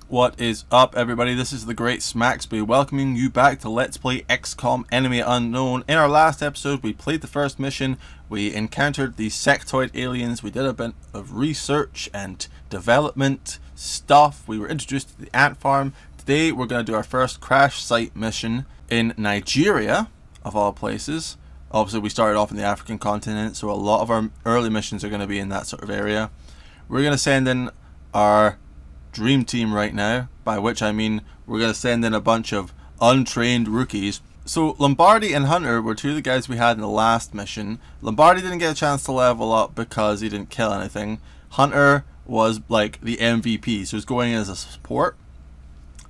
What is up, everybody? This is the Great Smacksby welcoming you back to Let's Play XCom Enemy Unknown. In our last episode, we played the first mission, we encountered the sectoid aliens, we did a bit of research and development stuff, we were introduced to the ant farm. Today we're going to do our first crash site mission in Nigeria, of all places. Obviously we started off in the African continent, so a lot of our early missions are going to be in that sort of area. We're going to send in our dream team right now, by which I mean we're going to send in a bunch of untrained rookies. So Lombardi and Hunter were two of the guys we had in the last mission. Lombardi didn't get a chance to level up because he didn't kill anything. Hunter was like the MVP, so he's going in as a support.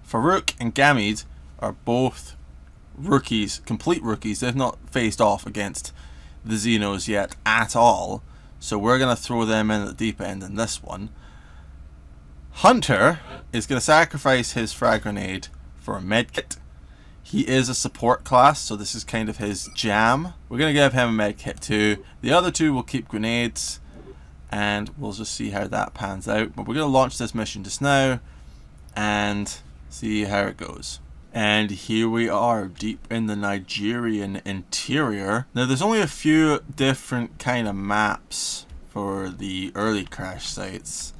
Farouk and Gamid are both rookies, complete rookies. They've not faced off against the Xenos yet at all, so we're going to throw them in at the deep end in this one. Hunter is going to sacrifice his frag grenade for a medkit. He is a support class, so this is kind of his jam. We're going to give him a medkit too. The other two will keep grenades, and we'll just see how that pans out. But we're going to launch this mission just now and see how it goes. And here we are, deep in the Nigerian interior. Now there's only a few different kind of maps for the early crash sites,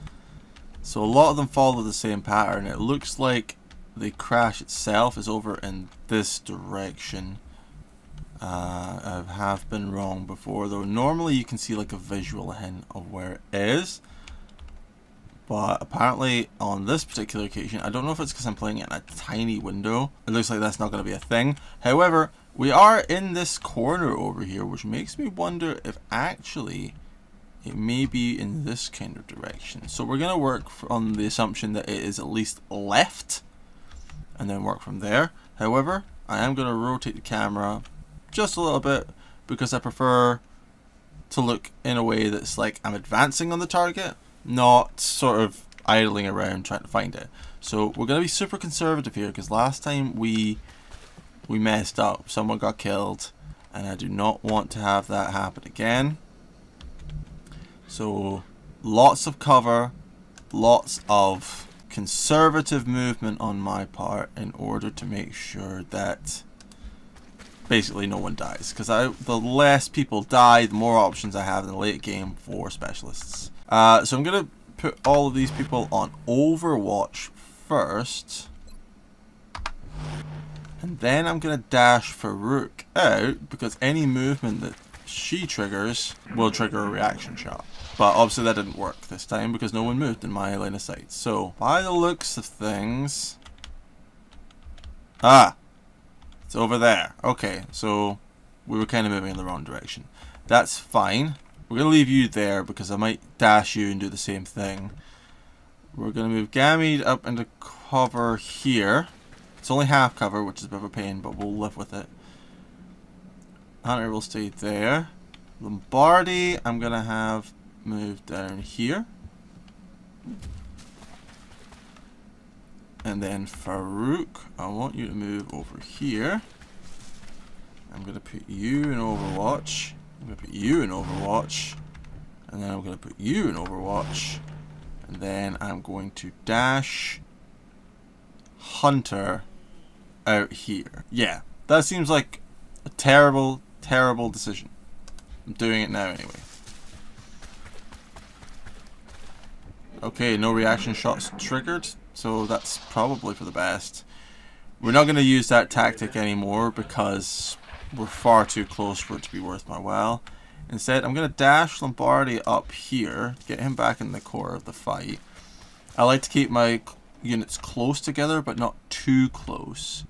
so a lot of them follow the same pattern. It looks like the crash itself is over in this direction. I have been wrong before though. Normally you can see like a visual hint of where it is, but apparently on this particular occasion, I don't know if it's because I'm playing it in a tiny window, it looks like that's not going to be a thing. However, we are in this corner over here, which makes me wonder if actually it may be in this kind of direction. So we're going to work on the assumption that it is at least left, and then work from there. However, I am going to rotate the camera just a little bit because I prefer to look in a way that's like I'm advancing on the target, not sort of idling around trying to find it. So we're going to be super conservative here because last time we messed up. Someone got killed, and I do not want to have that happen again. So lots of cover, lots of conservative movement on my part in order to make sure that basically no one dies, because the less people die, the more options I have in the late game for specialists. So I'm going to put all of these people on Overwatch first, and then I'm going to dash Farouk out because any movement that she triggers will trigger a reaction shot. But obviously that didn't work this time because no one moved in my line of sight. So by the looks of things, it's over there. Okay, so we were kind of moving in the wrong direction. That's fine. We're going to leave you there because I might dash you and do the same thing. We're going to move Gamid up into cover here. It's only half cover, which is a bit of a pain, but we'll live with it. Hunter will stay there. Lombardi, I'm going to have move down here. And then Farouk, I want you to move over here. I'm going to put you in Overwatch. I'm going to put you in Overwatch. And then I'm going to put you in Overwatch. And then I'm going to dash Hunter out here. Yeah, that seems like a terrible, terrible decision. I'm doing it now anyway. Okay, no reaction shots triggered, so that's probably for the best. We're not going to use that tactic anymore because we're far too close for it to be worth my while. Instead, I'm going to dash Lombardi up here, get him back in the core of the fight. I like to keep my units close together, but not too close.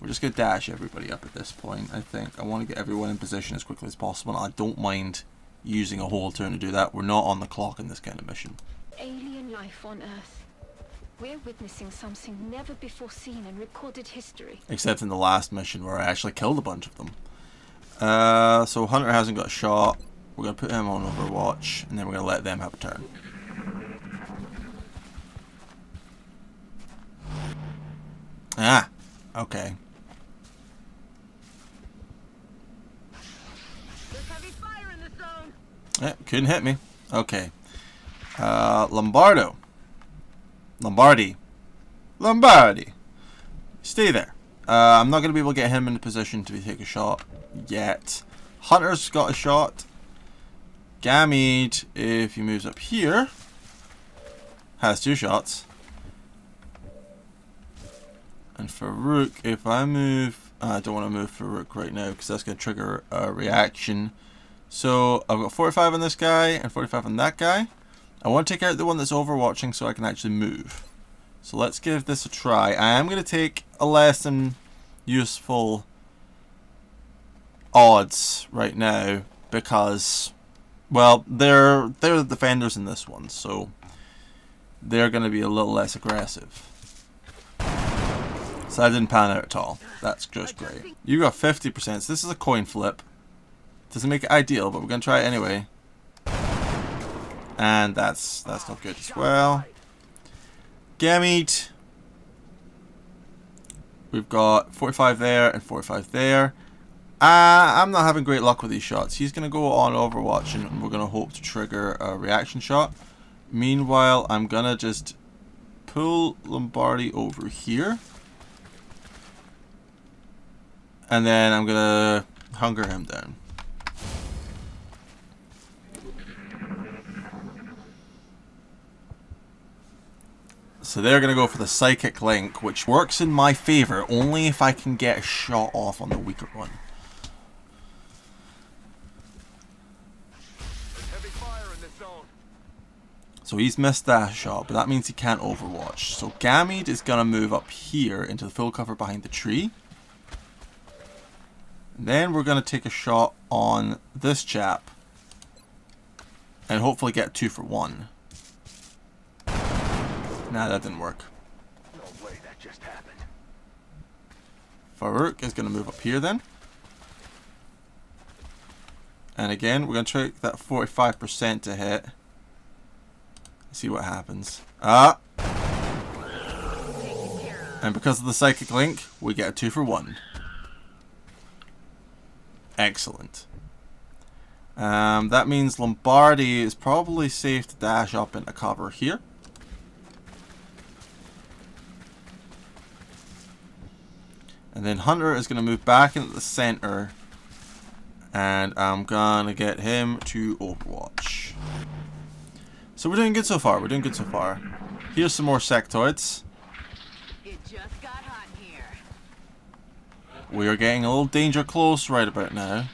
We're just going to dash everybody up at this point, I think. I want to get everyone in position as quickly as possible, and I don't mind using a whole turn to do that. We're not on the clock in this kind of mission. Alien life on Earth. We're witnessing something never before seen in recorded history. Except in the last mission where I actually killed a bunch of them. So Hunter hasn't got a shot. We're going to put him on Overwatch, and then we're going to let them have a turn. Okay. There's heavy fire in the zone. Couldn't hit me. Okay. Lombardi. Lombardi, stay there. I'm not going to be able to get him in a position to take a shot yet. Hunter's got a shot. Gamete, if he moves up here, has 2 shots. And Farouk, if I move... I don't want to move Farouk right now because that's going to trigger a reaction. So I've got 45 on this guy and 45 on that guy. I want to take out the one that's overwatching so I can actually move. So let's give this a try. I am going to take a less than useful odds right now because, well, they're the defenders in this one, so they're going to be a little less aggressive. So that didn't pan out at all. That's just great. You got 50%, so this is a coin flip. Doesn't make it ideal, but we're going to try it anyway. And that's not good as well. Gamete. We've got 45 there and 45 there. I'm not having great luck with these shots. He's going to go on Overwatch and we're going to hope to trigger a reaction shot. Meanwhile, I'm going to just pull Lombardi over here. And then I'm going to hunger him down. So they're going to go for the Psychic Link, which works in my favor only if I can get a shot off on the weaker one. Heavy fire in this zone. So he's missed that shot, but that means he can't Overwatch. So Gamete is going to move up here into the full cover behind the tree. And then we're going to take a shot on this chap and hopefully get 2 for 1. Nah, that didn't work. No way that just happened. Farouk is going to move up here then. And again, we're going to try that 45% to hit. See what happens. Ah! And because of the Psychic Link, we get a 2 for 1. Excellent. That means Lombardi is probably safe to dash up into cover here. And then Hunter is going to move back into the center. And I'm going to get him to Overwatch. So we're doing good so far. We're doing good so far. Here's some more sectoids. It just got hot here. We are getting a little danger close right about now.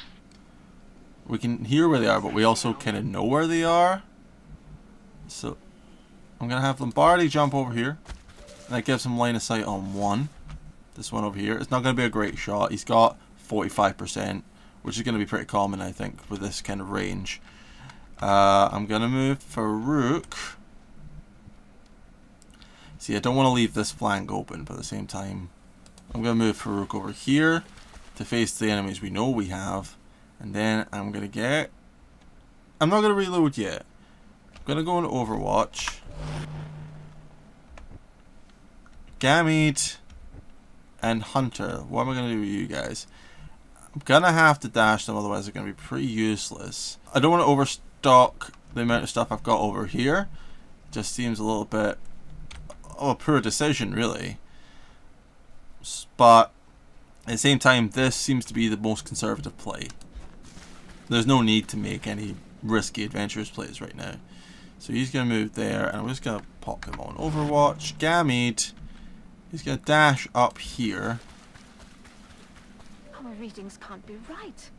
We can hear where they are, but we also kind of know where they are. So I'm going to have Lombardi jump over here. And that gives him line of sight on one. This one over here. It's not going to be a great shot. He's got 45%, which is going to be pretty common, I think, with this kind of range. I'm going to move Farouk. See, I don't want to leave this flank open, but at the same time, I'm going to move Farouk over here to face the enemies we know we have. And then I'm going to get... I'm not going to reload yet. I'm going to go into Overwatch. Gamete and Hunter. What am I going to do with you guys? I'm going to have to dash them, otherwise they're going to be pretty useless. I don't want to overstock the amount of stuff I've got over here. Just seems a little bit of a poor decision, really. But at the same time, this seems to be the most conservative play. There's no need to make any risky adventurous plays right now. So he's going to move there, and I'm just going to pop him on Overwatch. Gamete, he's going to dash up here. Our readings can't be right.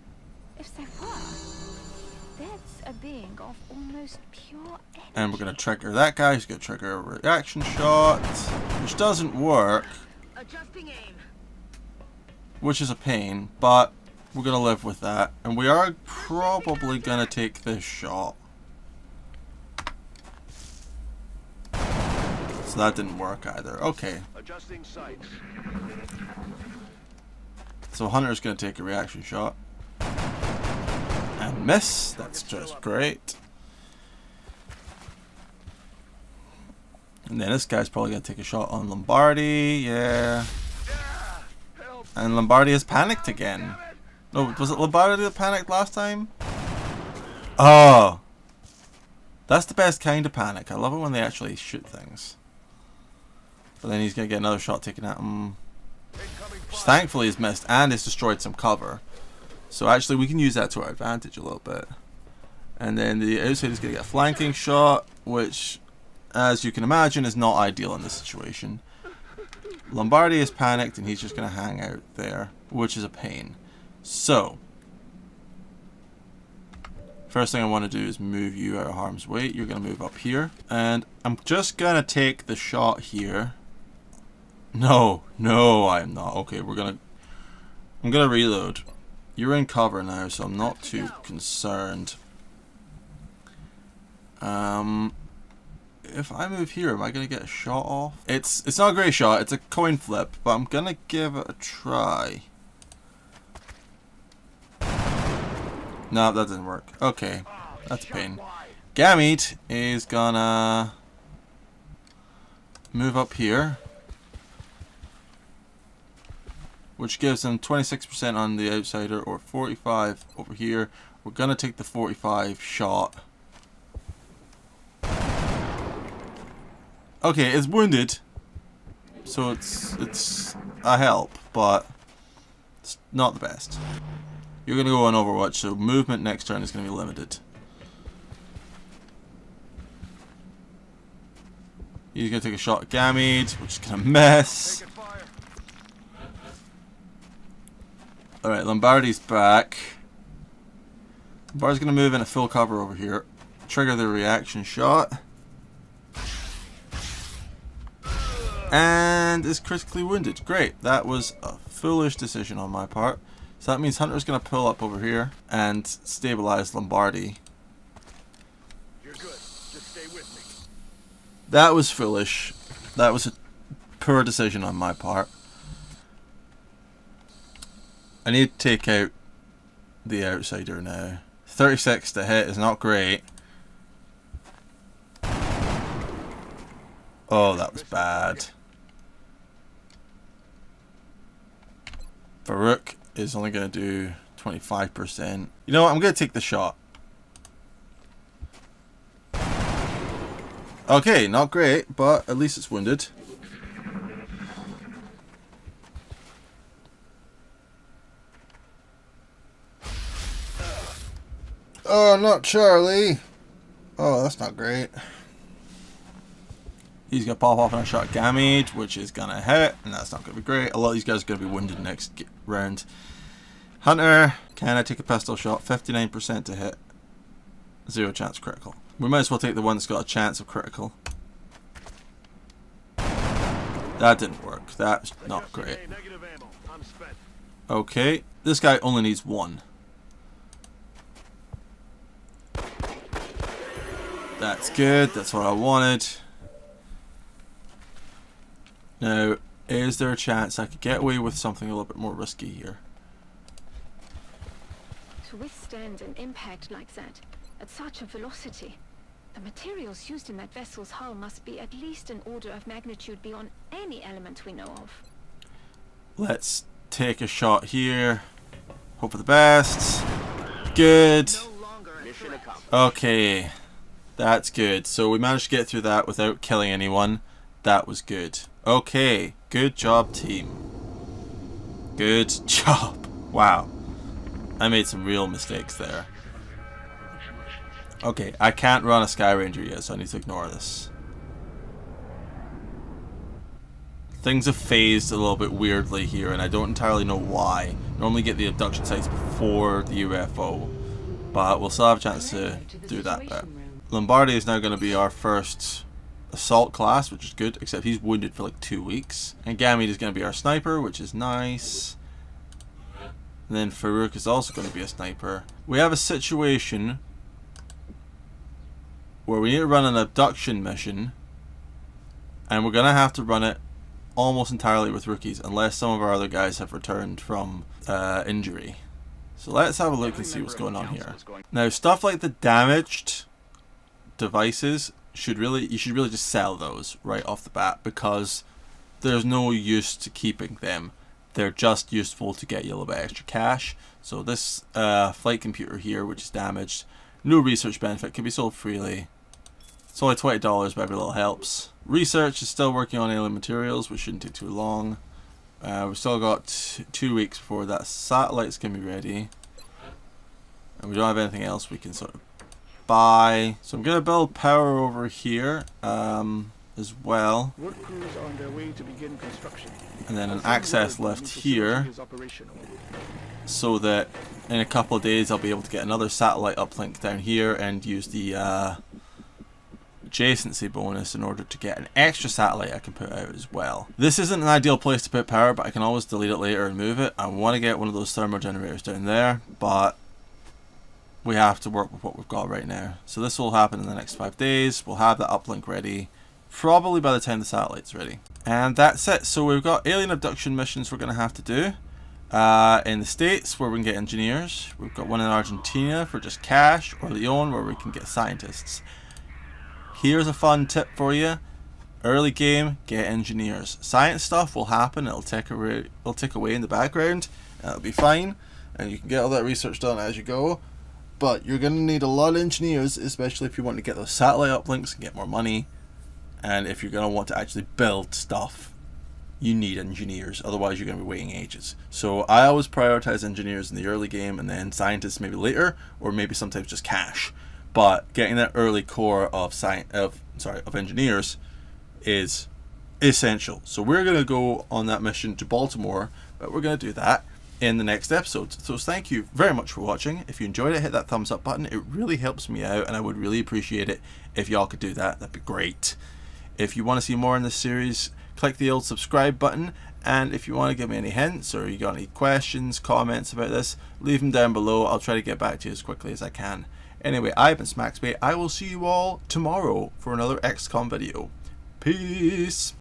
If they were, that's a being of almost pure energy. And we're going to trigger that guy. He's going to trigger a reaction shot, which doesn't work. Adjusting aim. Which is a pain, but we're going to live with that. And we are probably going to take this shot. So that didn't work either. Okay. Adjusting sights. So Hunter's going to take a reaction shot. And miss. That's just great. And then this guy's probably going to take a shot on Lombardi. Yeah. And Lombardi has panicked again. No, was it Lombardi that panicked last time? Oh. That's the best kind of panic. I love it when they actually shoot things. But then he's going to get another shot taken at him. Incoming Which fire. thankfully is missed and has destroyed some cover. So actually we can use that to our advantage a little bit. And then the outside is going to get a flanking shot, which, as you can imagine, is not ideal in this situation. Lombardi is panicked and he's just going to hang out there, which is a pain. So, first thing I want to do is move you out of harm's way. You're going to move up here. And I'm just going to take the shot here. No, I'm not. Okay, I'm going to reload. You're in cover now, so I'm not too concerned. If I move here, am I going to get a shot off? It's not a great shot. It's a coin flip, but I'm going to give it a try. No, that didn't work. Okay, that's a pain. Gamete is gonna move up here, which gives him 26% on the outsider, or 45 over here. We're gonna take the 45 shot. Okay, it's wounded, so it's a help, but it's not the best. You're going to go on Overwatch, so movement next turn is going to be limited. He's going to take a shot at Gamete, which is going to miss. Taking fire. Alright, Lombardi's back. Lombardi's going to move in a full cover over here. Trigger the reaction shot. And is critically wounded. Great, that was a foolish decision on my part. So that means Hunter's going to pull up over here and stabilize Lombardi. You're good. Just stay with me. That was foolish. That was a poor decision on my part. I need to take out the outsider now. 36 to hit is not great. Oh, that was bad. Farouk is only going to do 25%. You know what? I'm going to take the shot. Okay, not great, but at least it's wounded. Oh, not Charlie. Oh, that's not great. He's going to pop off on a shot at Gamete, which is going to hit, and that's not going to be great. A lot of these guys are going to be wounded next round. Hunter, can I take a pistol shot? 59% to hit. 0 chance critical. We might as well take the one that's got a chance of critical. That didn't work. That's not great. Negative ammo. I'm spent. Okay, this guy only needs 1. That's good. That's what I wanted. Now, is there a chance I could get away with something a little bit more risky here? To withstand an impact like that, at such a velocity, the materials used in that vessel's hull must be at least an order of magnitude beyond any element we know of. Let's take a shot here. Hope for the best. Good. No longer a Mission threat. accomplished. Okay. That's good. So we managed to get through that without killing anyone. That was good. Okay. Good job, team. Good job. Wow. I made some real mistakes there. Okay, I can't run a Sky Ranger yet, so I need to ignore this. Things have phased a little bit weirdly here, and I don't entirely know why. Normally get the abduction sites before the UFO, but we'll still have a chance to do that bit. Lombardi is now going to be our first assault class, which is good, except he's wounded for like 2 weeks. And Gamete is going to be our sniper, which is nice. And then Farouk is also going to be a sniper. We have a situation where we need to run an abduction mission, and we're going to have to run it almost entirely with rookies, unless some of our other guys have returned from injury. So let's have a look and see what's going on here. Now, stuff like the damaged devices you should really just sell those right off the bat, because there's no use to keeping them. They're just useful to get you a little bit extra cash. So this flight computer here, which is damaged, no research benefit, can be sold freely. It's only $20, but every little helps. Research is still working on alien materials, which shouldn't take too long. We've still got 2 weeks before that satellite's going to be ready. And we don't have anything else we can sort of buy. So I'm going to build power over here as well. Work crews are on their way to begin construction. And then an access lift here, so that in a couple of days I'll be able to get another satellite uplink down here and use the adjacency bonus in order to get an extra satellite I can put out as well. This isn't an ideal place to put power, but I can always delete it later and move it. I want to get one of those thermal generators down there, but we have to work with what we've got right now. So this will happen in the next 5 days. We'll have that uplink ready probably by the time the satellite's ready. And that's it. So we've got alien abduction missions we're going to have to do in the States, where we can get engineers. We've got one in Argentina for just cash, or Leon, where we can get scientists. Here's a fun tip for you. Early game, get engineers. Science stuff will happen. It'll tick away in the background. And it'll be fine. And you can get all that research done as you go. But you're going to need a lot of engineers, especially if you want to get those satellite uplinks and get more money. And if you're going to want to actually build stuff, you need engineers. Otherwise, you're going to be waiting ages. So I always prioritize engineers in the early game, and then scientists maybe later, or maybe sometimes just cash. But getting that early core of engineers is essential. So we're going to go on that mission to Baltimore, but we're going to do that in the next episode. So thank you very much for watching. If you enjoyed it, hit that thumbs up button. It really helps me out, and I would really appreciate it if y'all could do that. That'd be great. If you want to see more in this series, click the old subscribe button. And if you want to give me any hints, or you got any questions, comments about this, leave them down below. I'll try to get back to you as quickly as I can. Anyway, I've been Smacksby. I will see you all tomorrow for another XCom video. Peace!